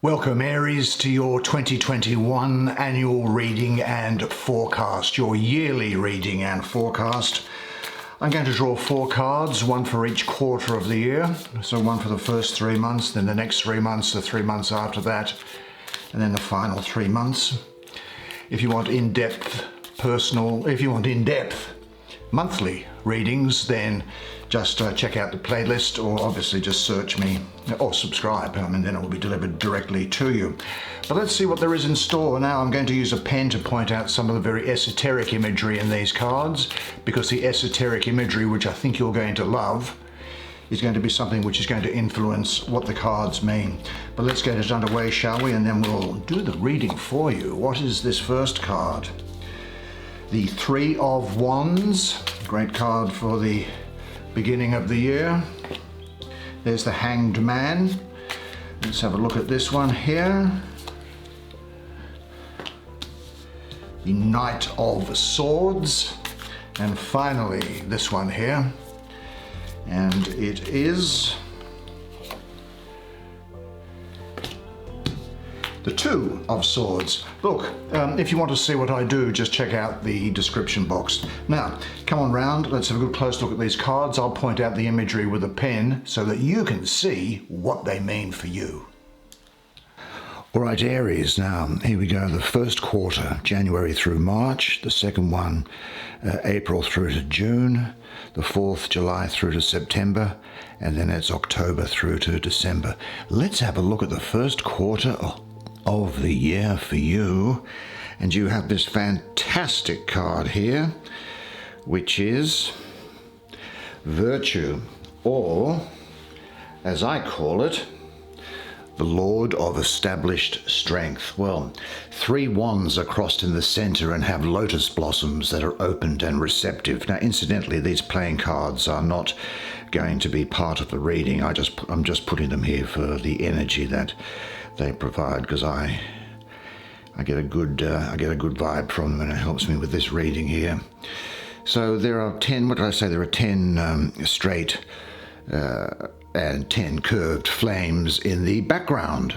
Welcome Aries to your 2021 annual reading and forecast, your yearly reading and forecast. I'm going to draw 4 cards, one for each quarter of the year. So one for the first 3 months, then the next 3 months, the 3 months after that, and then the final 3 months. If you want in-depth monthly readings, then just check out the playlist, or obviously just search me or subscribe, and then it will be delivered directly to you. But let's see what there is in store. Now I'm going to use a pen to point out some of the very esoteric imagery in these cards, because the esoteric imagery, which I think you're going to love, is going to be something which is going to influence what the cards mean. But let's get it underway, shall we? And then we'll do the reading for you. What is this first card? The 3 of Wands, great card for the beginning of the year. There's the Hanged Man. Let's have a look at this one here. The Knight of Swords. And finally, this one here. And it is the 2 of Swords. Look, if you want to see what I do, just check out the description box. Now, come on round, let's have a good close look at these cards. I'll point out the imagery with a pen so that you can see what they mean for you. All right, Aries, now here we go. The first quarter, January through March. The second one, April through to June. The 4th, July through to September. And then it's October through to December. Let's have a look at the first quarter of the year for you. And you have this fantastic card here, which is Virtue, or as I call it, the Lord of Established Strength. Well, 3 wands are crossed in the center and have lotus blossoms that are opened and receptive. Now, incidentally, these playing cards are not going to be part of the reading. I'm just putting them here for the energy that they provide, because I get a good vibe from them, and it helps me with this reading here. So there are 10. What did I say? There are 10 straight and 10 curved flames in the background.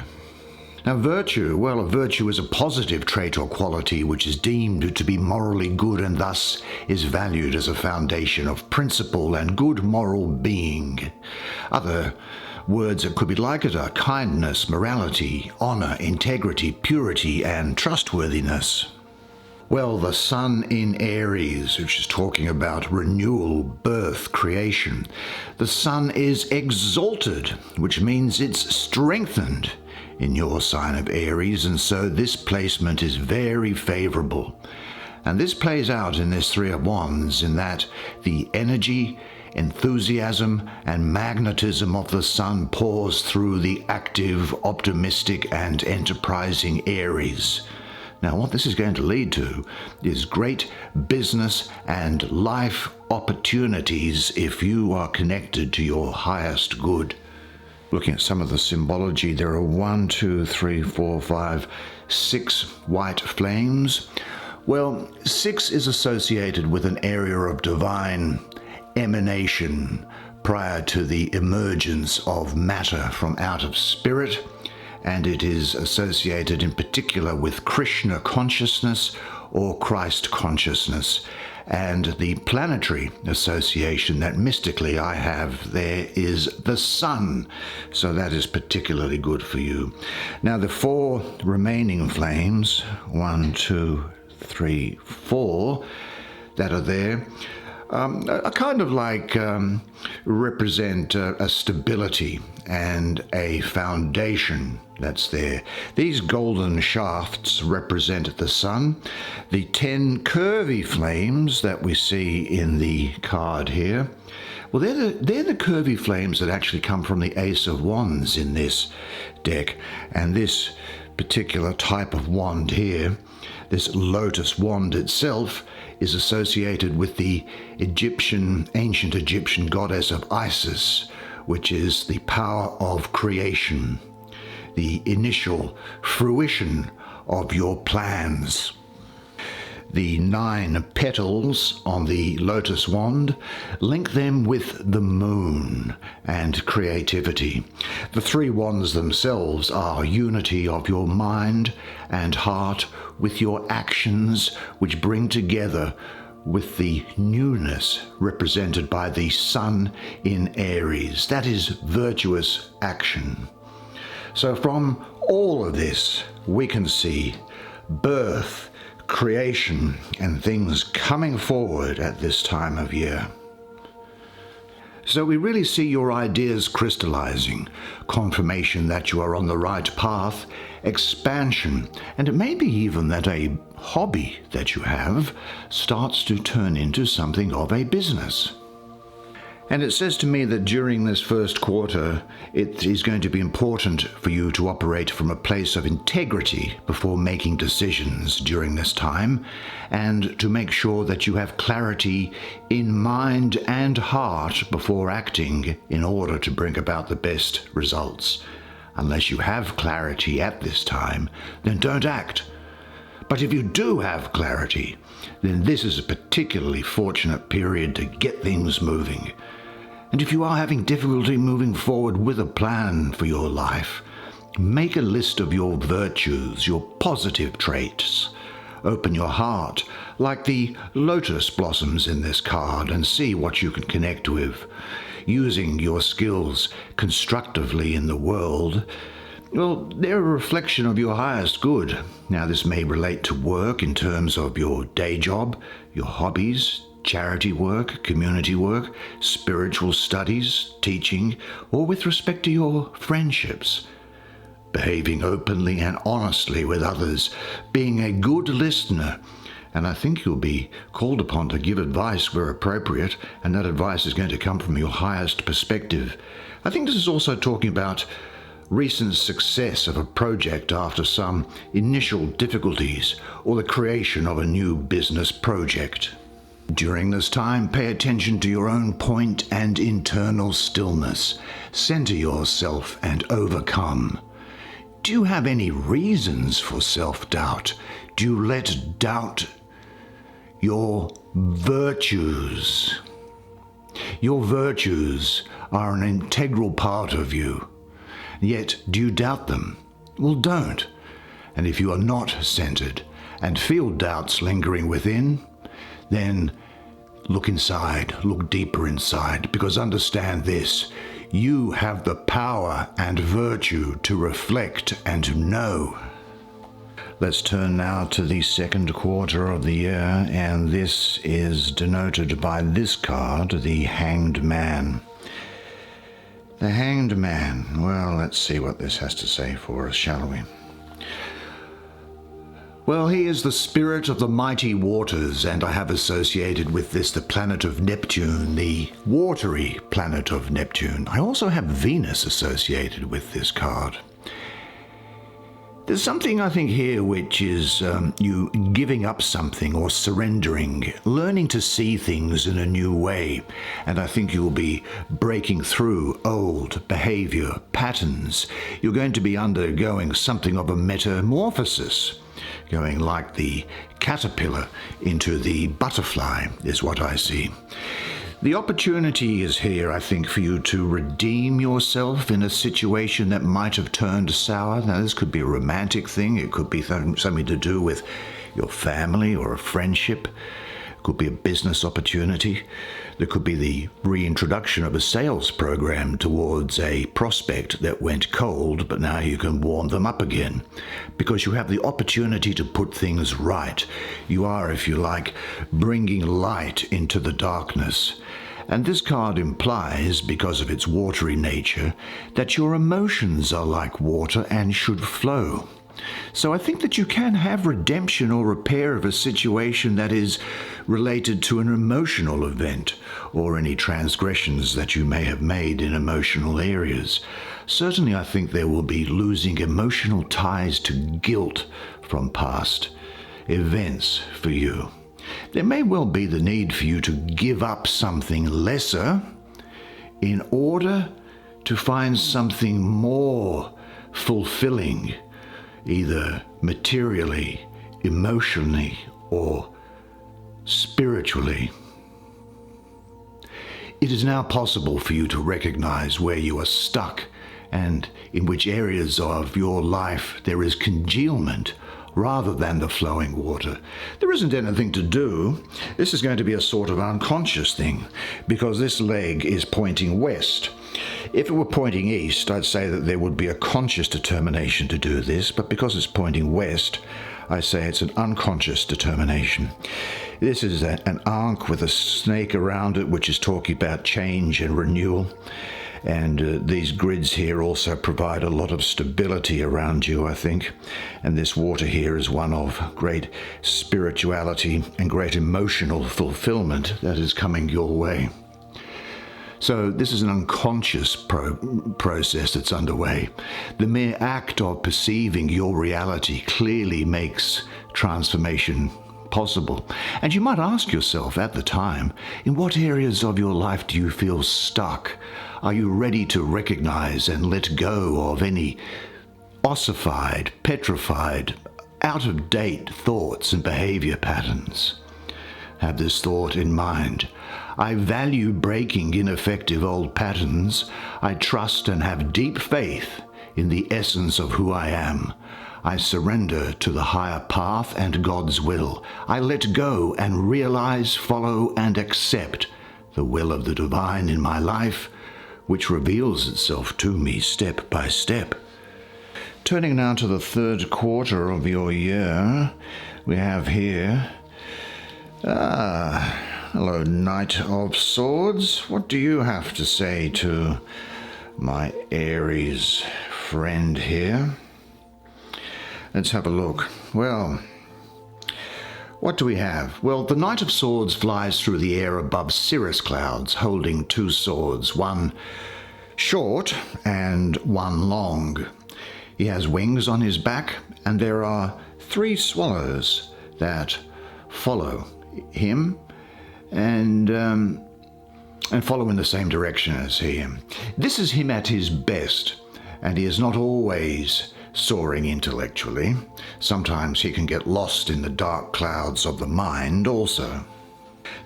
Now, virtue, well, a virtue is a positive trait or quality which is deemed to be morally good and thus is valued as a foundation of principle and good moral being. Other words that could be like it are kindness, morality, honor, integrity, purity, and trustworthiness. Well, the sun in Aries, which is talking about renewal, birth, creation. The sun is exalted, which means it's strengthened in your sign of Aries, and so this placement is very favorable. And this plays out in this 3 of Wands, in that the energy, enthusiasm, and magnetism of the sun pours through the active, optimistic, and enterprising Aries. Now, what this is going to lead to is great business and life opportunities if you are connected to your highest good. Looking at some of the symbology, there are 6 white flames. Well, 6 is associated with an area of divine emanation prior to the emergence of matter from out of spirit. And it is associated in particular with Krishna consciousness or Christ consciousness. And the planetary association that mystically I have there is the sun. So that is particularly good for you. Now, the 4 remaining flames, 1, 2, 3, 4, that are there, are kind of like represent a stability and a foundation that's there. These golden shafts represent the sun. The 10 curvy flames that we see in the card here, well, they're the curvy flames that actually come from the Ace of Wands in this deck. And this particular type of wand here, this lotus wand itself, is associated with the ancient Egyptian goddess of Isis, which is the power of creation, the initial fruition of your plans. the 9 petals on the lotus wand, link them with the moon and creativity. The 3 wands themselves are unity of your mind and heart with your actions, which bring together with the newness represented by the sun in Aries. That is virtuous action. So from all of this, we can see birth, creation, and things coming forward at this time of year. So we really see your ideas crystallizing, confirmation that you are on the right path, expansion, and it may be even that a hobby that you have starts to turn into something of a business. And it says to me that during this first quarter, it is going to be important for you to operate from a place of integrity before making decisions during this time, and to make sure that you have clarity in mind and heart before acting in order to bring about the best results. Unless you have clarity at this time, then don't act. But if you do have clarity, then this is a particularly fortunate period to get things moving. And if you are having difficulty moving forward with a plan for your life, make a list of your virtues, your positive traits. Open your heart, like the lotus blossoms in this card, and see what you can connect with. Using your skills constructively in the world, well, they're a reflection of your highest good. Now, this may relate to work in terms of your day job, your hobbies, charity work, community work, spiritual studies, teaching, or with respect to your friendships. Behaving openly and honestly with others, being a good listener, and I think you'll be called upon to give advice where appropriate, and that advice is going to come from your highest perspective. I think this is also talking about recent success of a project after some initial difficulties, or the creation of a new business project. During this time, pay attention to your own point and internal stillness. Center yourself and overcome. Do you have any reasons for self-doubt? Do you let doubt your virtues? Your virtues are an integral part of you. Yet, do you doubt them? Well, don't. And if you are not centered and feel doubts lingering within, then look inside, look deeper inside, because understand this, you have the power and virtue to reflect and to know. Let's turn now to the second quarter of the year, and this is denoted by this card, the Hanged Man. The Hanged Man. Well, let's see what this has to say for us, shall we? Well, he is the spirit of the mighty waters, and I have associated with this the planet of Neptune, the watery planet of Neptune. I also have Venus associated with this card. There's something, I think, here which is you giving up something or surrendering, learning to see things in a new way. And I think you'll be breaking through old behavior patterns. You're going to be undergoing something of a metamorphosis, going like the caterpillar into the butterfly is what I see. The opportunity is here, I think, for you to redeem yourself in a situation that might have turned sour. Now, this could be a romantic thing. It could be something to do with your family or a friendship. It could be a business opportunity. There could be the reintroduction of a sales program towards a prospect that went cold, but now you can warm them up again because you have the opportunity to put things right. You are, if you like, bringing light into the darkness. And this card implies, because of its watery nature, that your emotions are like water and should flow. So I think that you can have redemption or repair of a situation that is related to an emotional event or any transgressions that you may have made in emotional areas. Certainly I think there will be losing emotional ties to guilt from past events for you. There may well be the need for you to give up something lesser in order to find something more fulfilling, either materially, emotionally, or spiritually. It is now possible for you to recognize where you are stuck and in which areas of your life there is congealment rather than the flowing water. There isn't anything to do. This is going to be a sort of unconscious thing because this leg is pointing west. If it were pointing east, I'd say that there would be a conscious determination to do this, but because it's pointing west, I say it's an unconscious determination. This is an ankh with a snake around it, which is talking about change and renewal. And these grids here also provide a lot of stability around you, I think. And this water here is one of great spirituality and great emotional fulfillment that is coming your way. So this is an unconscious process that's underway. The mere act of perceiving your reality clearly makes transformation possible. And you might ask yourself at the time, in what areas of your life do you feel stuck? Are you ready to recognize and let go of any ossified, petrified, out-of-date thoughts and behavior patterns? Have this thought in mind. I value breaking ineffective old patterns. I trust and have deep faith in the essence of who I am. I surrender to the higher path and God's will. I let go and realize, follow, and accept the will of the divine in my life, which reveals itself to me step by step. Turning now to the third quarter of your year, we have here, hello, Knight of Swords. What do you have to say to my Aries friend here? Let's have a look. Well, what do we have? Well, the Knight of Swords flies through the air above cirrus clouds, holding two swords, one short and one long. He has wings on his back, and there are three swallows that follow him and follow in the same direction as he. This is him at his best, and he is not always soaring intellectually. Sometimes he can get lost in the dark clouds of the mind also.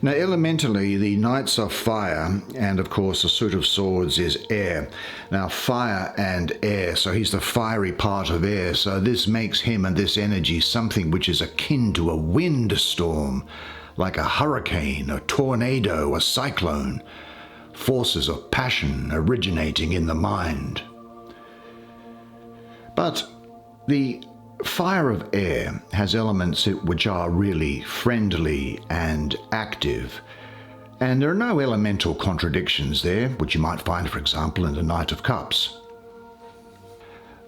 Now, elementally, the knights are fire, and of course the suit of swords is air. Now, fire and air, so he's the fiery part of air, so this makes him and this energy something which is akin to a wind storm, like a hurricane, a tornado, a cyclone, forces of passion originating in the mind. But the fire of air has elements which are really friendly and active, and there are no elemental contradictions there, which you might find, for example, in the Knight of Cups.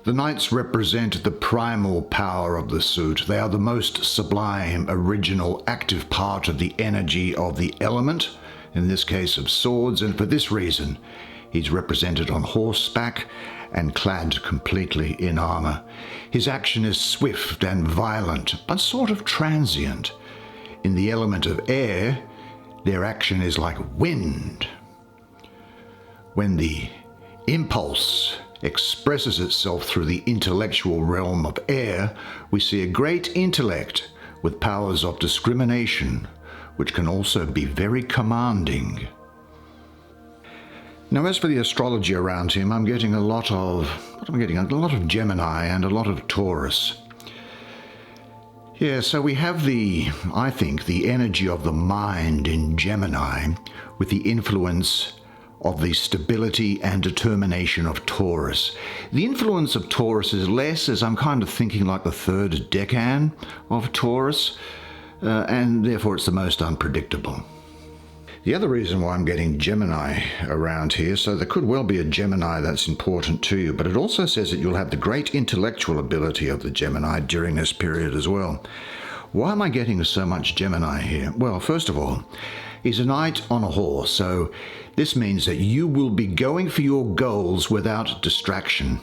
The knights represent the primal power of the suit. They are the most sublime, original, active part of the energy of the element, in this case of swords, and for this reason, he's represented on horseback and clad completely in armor. His action is swift and violent, but sort of transient. In the element of air, their action is like wind. When the impulse expresses itself through the intellectual realm of air, we see a great intellect with powers of discrimination, which can also be very commanding. Now, as for the astrology around him, I'm getting a lot of Gemini and a lot of Taurus. Yeah, so we have I think, the energy of the mind in Gemini with the influence of the stability and determination of Taurus. The influence of Taurus is less, as I'm kind of thinking like the third decan of Taurus, and therefore it's the most unpredictable. The other reason why I'm getting Gemini around here, so there could well be a Gemini that's important to you, but it also says that you'll have the great intellectual ability of the Gemini during this period as well. Why am I getting so much Gemini here? Well, first of all, he's a knight on a horse, so this means that you will be going for your goals without distraction.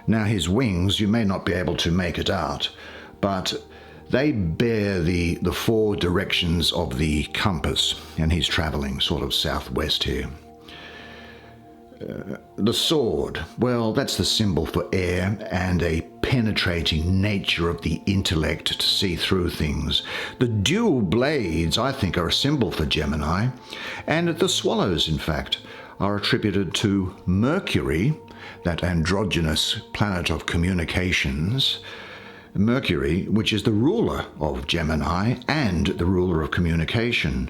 Now, his wings, you may not be able to make it out, but they bear the four directions of the compass, and he's traveling sort of southwest here. The sword, well, that's the symbol for air and a penetrating nature of the intellect to see through things. The dual blades, I think, are a symbol for Gemini, and the swallows, in fact, are attributed to Mercury, that androgynous planet of communications. Mercury, which is the ruler of Gemini and the ruler of communication.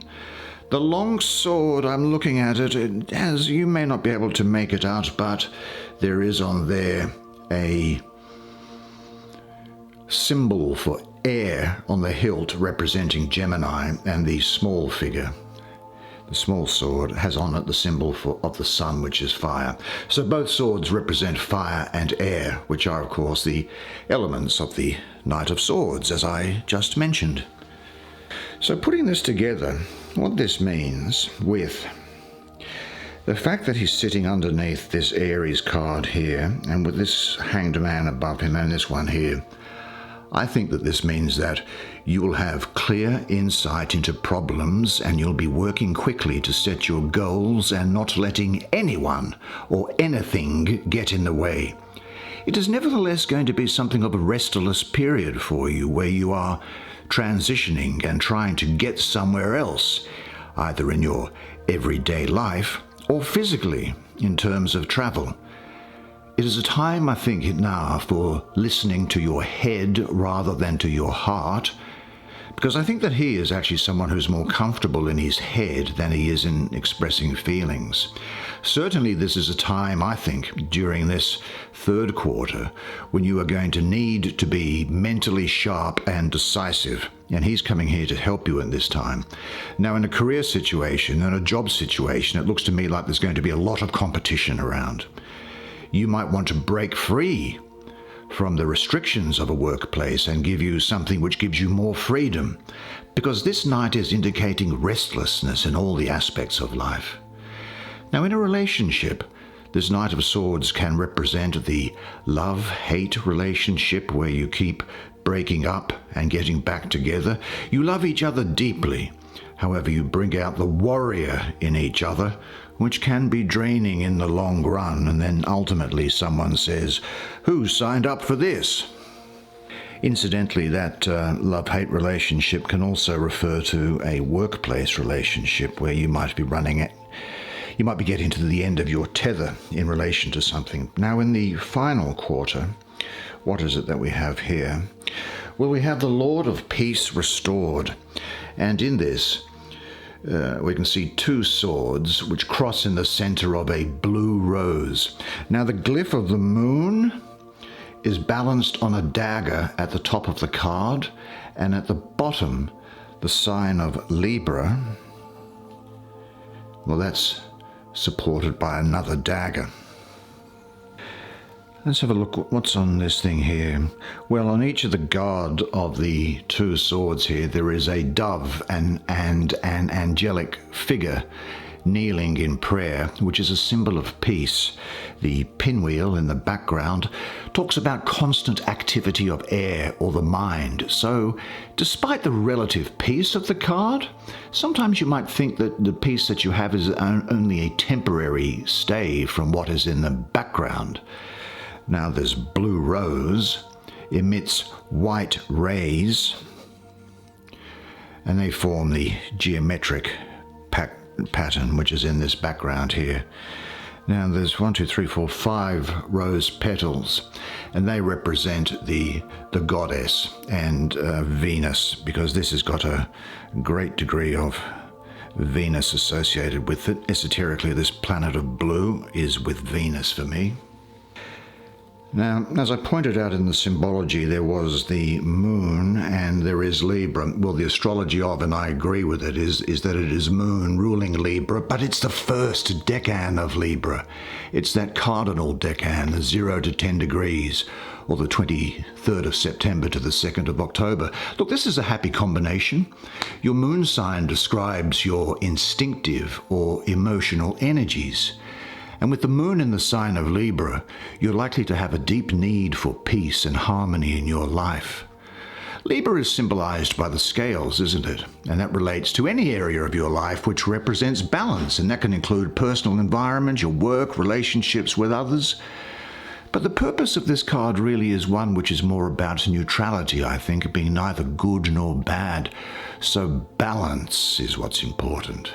The long sword, I'm looking at it, it has, you may not be able to make it out, but there is on there a symbol for air on the hilt representing Gemini, and the small figure, the small sword, has on it the symbol of the sun, which is fire. So both swords represent fire and air, which are, of course, the elements of the Knight of Swords, as I just mentioned. So putting this together, what this means with the fact that he's sitting underneath this Aries card here, and with this Hanged Man above him and this one here, I think that this means that you will have clear insight into problems, and you'll be working quickly to set your goals and not letting anyone or anything get in the way. It is nevertheless going to be something of a restless period for you, where you are transitioning and trying to get somewhere else, either in your everyday life or physically in terms of travel. It is a time, I think, now for listening to your head rather than to your heart, because I think that he is actually someone who's more comfortable in his head than he is in expressing feelings. Certainly this is a time, I think, during this third quarter, when you are going to need to be mentally sharp and decisive, and he's coming here to help you in this time. Now, in a career situation, in a job situation, it looks to me like there's going to be a lot of competition around. You might want to break free from the restrictions of a workplace and give you something which gives you more freedom, because this Knight is indicating restlessness in all the aspects of life. Now, in a relationship, this Knight of Swords can represent the love-hate relationship, where you keep breaking up and getting back together. You love each other deeply. However, you bring out the warrior in each other, which can be draining in the long run, and then ultimately someone says, "Who signed up for this?" Incidentally, that love-hate relationship can also refer to a workplace relationship, where you might be you might be getting to the end of your tether in relation to something. Now, in the final quarter, what is it that we have here? Well, we have the Lord of Peace restored, and in this, we can see two swords which cross in the center of a blue rose. Now, the glyph of the moon is balanced on a dagger at the top of the card, and at the bottom, the sign of Libra. Well, that's supported by another dagger. Let's have a look at what's on this thing here. Well, on each of the guard of the two swords here, there is a dove and an angelic figure kneeling in prayer, which is a symbol of peace. The pinwheel in the background talks about constant activity of air or the mind. So, despite the relative peace of the card, sometimes you might think that the peace that you have is only a temporary stay from what is in the background. Now, this blue rose emits white rays, and they form the geometric pattern which is in this background here. Now, there's 5 rose petals, and they represent the goddess and Venus, because this has got a great degree of Venus associated with it. Esoterically, this planet of blue is with Venus for me. Now, as I pointed out in the symbology, there was the moon and there is Libra. Well, the astrology of, and I agree with it, is that it is moon ruling Libra, but it's the first decan of Libra. It's that cardinal decan, the 0 to 10 degrees, or the 23rd of September to the 2nd of October. Look, this is a happy combination. Your moon sign describes your instinctive or emotional energies. And with the moon in the sign of Libra, you're likely to have a deep need for peace and harmony in your life. Libra is symbolized by the scales, isn't it? And that relates to any area of your life which represents balance, and that can include personal environment, your work, relationships with others. But the purpose of this card really is one which is more about neutrality, I think, being neither good nor bad. So balance is what's important.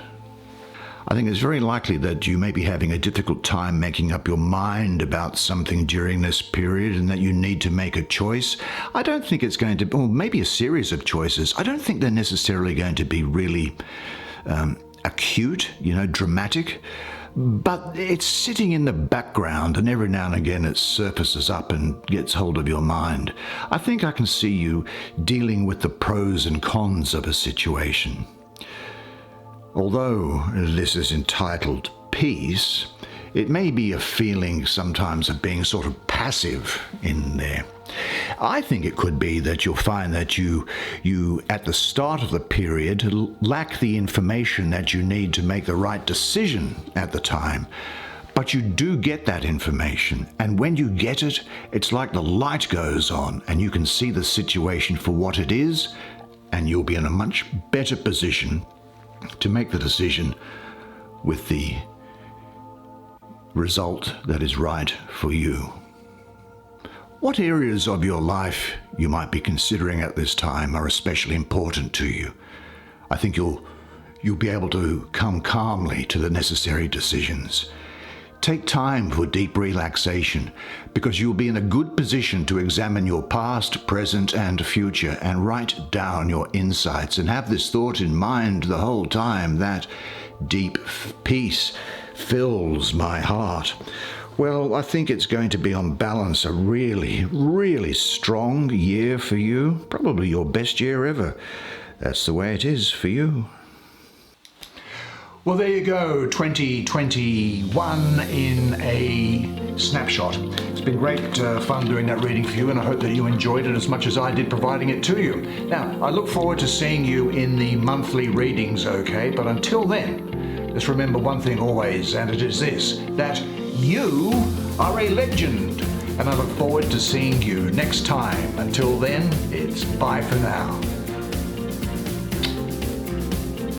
I think it's very likely that you may be having a difficult time making up your mind about something during this period and that you need to make a choice. I don't think it's going to, or maybe a series of choices. I don't think they're necessarily going to be really acute, dramatic. But it's sitting in the background, and every now and again it surfaces up and gets hold of your mind. I think I can see you dealing with the pros and cons of a situation. Although this is entitled Peace, it may be a feeling sometimes of being sort of passive in there. I think it could be that you'll find that you at the start of the period lack the information that you need to make the right decision at the time. But you do get that information, and when you get it, it's like the light goes on and you can see the situation for what it is, and you'll be in a much better position to make the decision with the result that is right for you. What areas of your life you might be considering at this time are especially important to you? I think you'll be able to come calmly to the necessary decisions. Take time for deep relaxation, because you'll be in a good position to examine your past, present, and future and write down your insights and have this thought in mind the whole time that deep peace fills my heart. Well, I think it's going to be on balance a really, really strong year for you, probably your best year ever. That's the way it is for you. Well, there you go, 2021 in a snapshot. It's been great fun doing that reading for you, and I hope that you enjoyed it as much as I did providing it to you. Now, I look forward to seeing you in the monthly readings, okay? But until then, just remember one thing always, and it is this, that you are a legend, and I look forward to seeing you next time. Until then, it's bye for now.